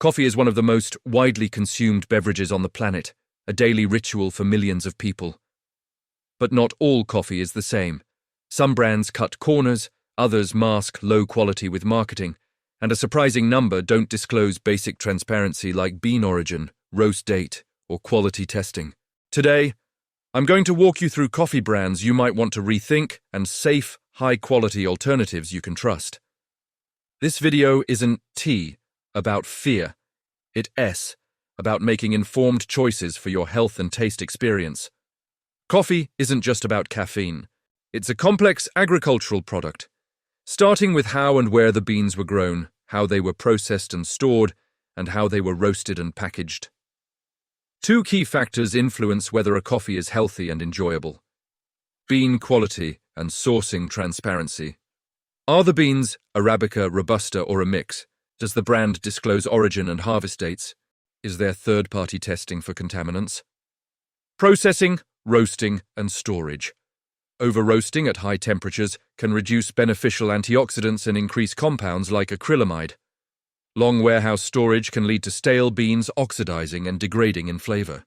Coffee is one of the most widely consumed beverages on the planet, a daily ritual for millions of people. But not all coffee is the same. Some brands cut corners, others mask low quality with marketing, and a surprising number don't disclose basic transparency like bean origin, roast date, or quality testing. Today, I'm going to walk you through coffee brands you might want to rethink and safe, high-quality alternatives you can trust. This video isn't T about fear. It's S about making informed choices for your health and taste experience. Coffee isn't just about caffeine. It's a complex agricultural product, starting with how and where the beans were grown, how they were processed and stored, and how they were roasted and packaged. Two key factors influence whether a coffee is healthy and enjoyable: bean quality and sourcing transparency. Are the beans Arabica, Robusta, or a mix? Does the brand disclose origin and harvest dates? Is there third-party testing for contaminants? Processing, roasting, and storage. Over-roasting at high temperatures can reduce beneficial antioxidants and increase compounds like acrylamide. Long warehouse storage can lead to stale beans oxidizing and degrading in flavor.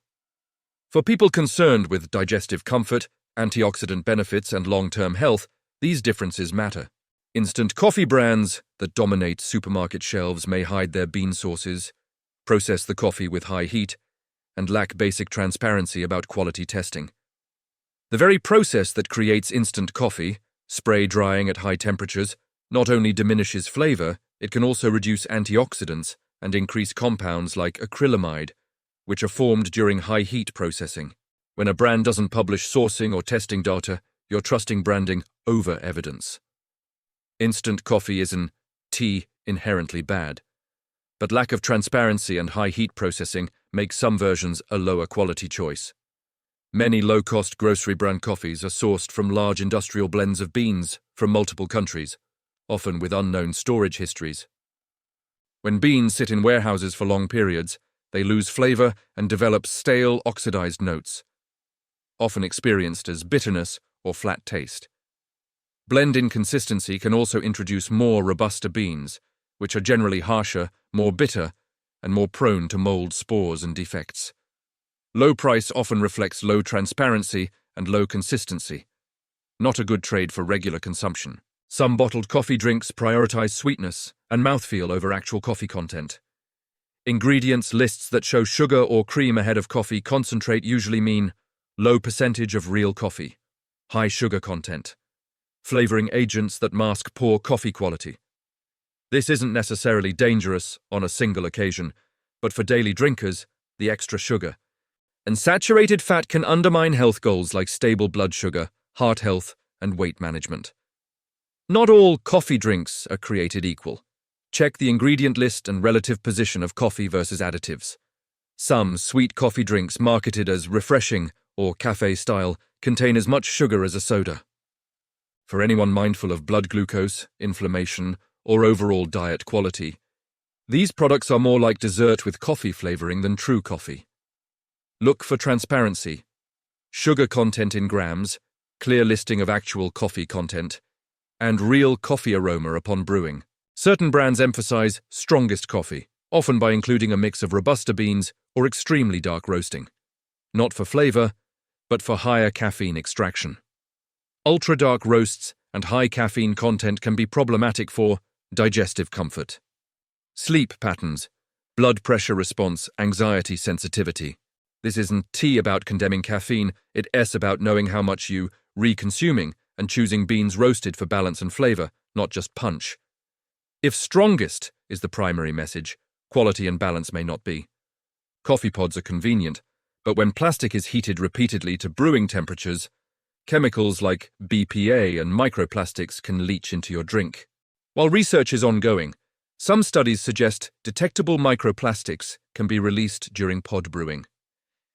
For people concerned with digestive comfort, antioxidant benefits, and long-term health, these differences matter. Instant coffee brands that dominate supermarket shelves may hide their bean sources, process the coffee with high heat, and lack basic transparency about quality testing. The very process that creates instant coffee, spray drying at high temperatures, not only diminishes flavor, it can also reduce antioxidants and increase compounds like acrylamide, which are formed during high heat processing. When a brand doesn't publish sourcing or testing data, you're trusting branding over evidence. Instant coffee isn't inherently bad, but lack of transparency and high heat processing makes some versions a lower quality choice. Many low-cost grocery brand coffees are sourced from large industrial blends of beans from multiple countries, often with unknown storage histories. When beans sit in warehouses for long periods, they lose flavor and develop stale, oxidized notes, often experienced as bitterness or flat taste. Blend inconsistency can also introduce more Robusta beans, which are generally harsher, more bitter, and more prone to mold, spores, and defects. Low price often reflects low transparency and low consistency, not a good trade for regular consumption. Some bottled coffee drinks prioritize sweetness and mouthfeel over actual coffee content. Ingredients lists that show sugar or cream ahead of coffee concentrate usually mean low percentage of real coffee, high sugar content, flavoring agents that mask poor coffee quality. This isn't necessarily dangerous on a single occasion, but for daily drinkers, the extra sugar and saturated fat can undermine health goals like stable blood sugar, heart health, and weight management. Not all coffee drinks are created equal. Check the ingredient list and relative position of coffee versus additives. Some sweet coffee drinks marketed as refreshing or cafe style contain as much sugar as a soda. For anyone mindful of blood glucose, inflammation, or overall diet quality, these products are more like dessert with coffee flavoring than true coffee. Look for transparency, sugar content in grams, clear listing of actual coffee content, and real coffee aroma upon brewing. Certain brands emphasize strongest coffee, often by including a mix of Robusta beans or extremely dark roasting. Not for flavor, but for higher caffeine extraction. Ultra-dark roasts and high caffeine content can be problematic for digestive comfort, sleep patterns, blood pressure response, anxiety sensitivity. This isn't T about condemning caffeine, it's S about knowing how much you re-consuming and choosing beans roasted for balance and flavor, not just punch. If strongest is the primary message, quality and balance may not be. Coffee pods are convenient, but when plastic is heated repeatedly to brewing temperatures, chemicals like BPA and microplastics can leach into your drink. While research is ongoing, some studies suggest detectable microplastics can be released during pod brewing,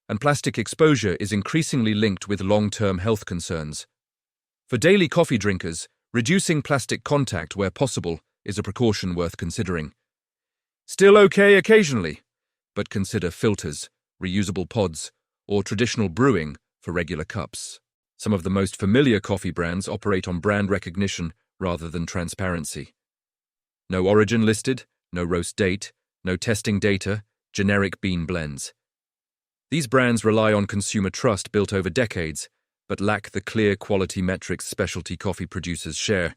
and plastic exposure is increasingly linked with long-term health concerns. For daily coffee drinkers, reducing plastic contact where possible is a precaution worth considering. Still okay occasionally, but consider filters, reusable pods, or traditional brewing for regular cups. Some of the most familiar coffee brands operate on brand recognition rather than transparency. No origin listed, no roast date, no testing data, generic bean blends. These brands rely on consumer trust built over decades, but lack the clear quality metrics specialty coffee producers share.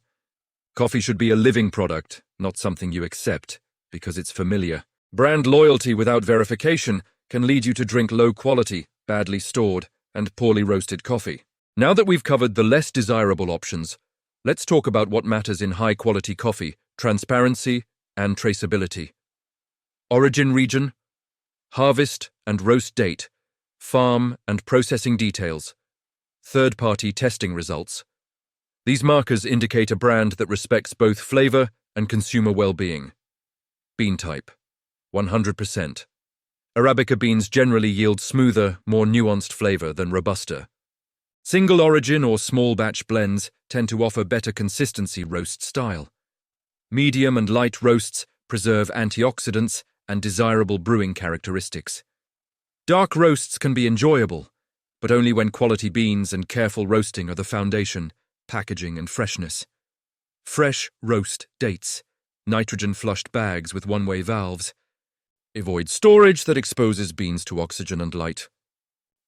Coffee should be a living product, not something you accept, because it's familiar. Brand loyalty without verification can lead you to drink low-quality, badly stored, and poorly roasted coffee. Now that we've covered the less desirable options, let's talk about what matters in high-quality coffee: transparency and traceability. Origin region, harvest and roast date, farm and processing details, third-party testing results. These markers indicate a brand that respects both flavor and consumer well-being. Bean type: 100%. Arabica beans generally yield smoother, more nuanced flavor than Robusta. Single origin or small batch blends tend to offer better consistency roast style. Medium and light roasts preserve antioxidants and desirable brewing characteristics. Dark roasts can be enjoyable, but only when quality beans and careful roasting are the foundation: packaging and freshness. Fresh roast dates, nitrogen-flushed bags with one-way valves. Avoid storage that exposes beans to oxygen and light.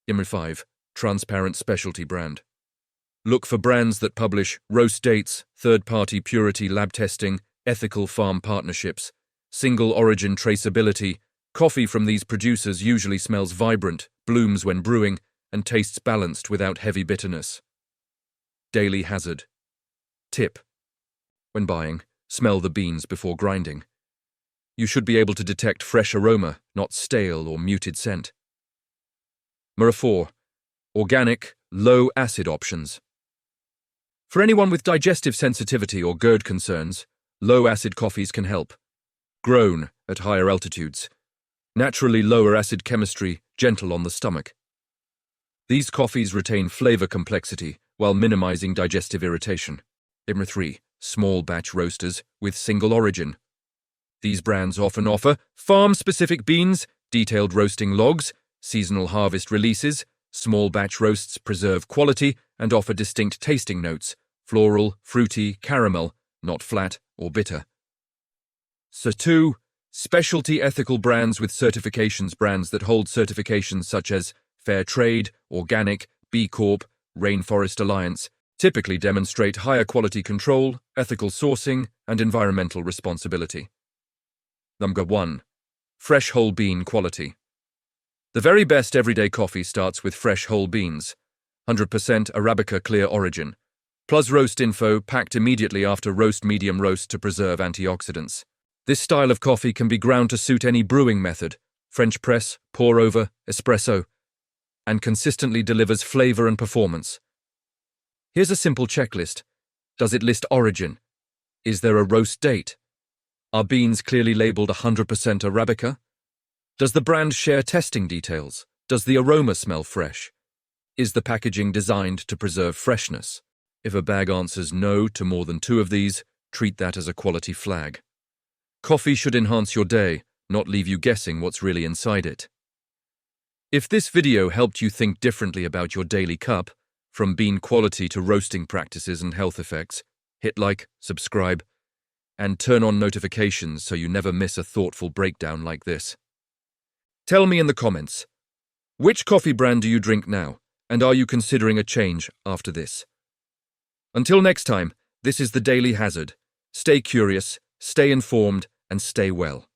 5. Transparent specialty brand. Look for brands that publish roast dates, third-party purity lab testing, ethical farm partnerships, single origin traceability. Coffee from these producers usually smells vibrant, blooms when brewing, and tastes balanced without heavy bitterness. Daily hazard. Tip: when buying, smell the beans before grinding. You should be able to detect fresh aroma, not stale or muted scent. 4. Organic, low-acid options. For anyone with digestive sensitivity or GERD concerns, low-acid coffees can help. Grown at higher altitudes. Naturally lower acid chemistry, gentle on the stomach. These coffees retain flavor complexity while minimizing digestive irritation. 3. Small batch roasters with single origin. These brands often offer farm-specific beans, detailed roasting logs, seasonal harvest releases. Small batch roasts preserve quality and offer distinct tasting notes: floral, fruity, caramel, not flat or bitter. 2. Specialty ethical brands with certifications. Brands that hold certifications such as Fair Trade, Organic, B Corp, Rainforest Alliance typically demonstrate higher quality control, ethical sourcing, and environmental responsibility. 1. Fresh whole bean quality. The very best everyday coffee starts with fresh whole beans. 100% Arabica clear origin. Plus roast info packed immediately after roast medium roast to preserve antioxidants. This style of coffee can be ground to suit any brewing method: French press, pour over, espresso, and consistently delivers flavor and performance. Here's a simple checklist. Does it list origin? Is there a roast date? Are beans clearly labeled 100% Arabica? Does the brand share testing details? Does the aroma smell fresh? Is the packaging designed to preserve freshness? If a bag answers no to more than 2 of these, treat that as a quality flag. Coffee should enhance your day, not leave you guessing what's really inside it. If this video helped you think differently about your daily cup, from bean quality to roasting practices and health effects, hit like, subscribe, and turn on notifications so you never miss a thoughtful breakdown like this. Tell me in the comments, which coffee brand do you drink now, and are you considering a change after this? Until next time, this is the Daily Hazard. Stay curious, stay informed, and stay well.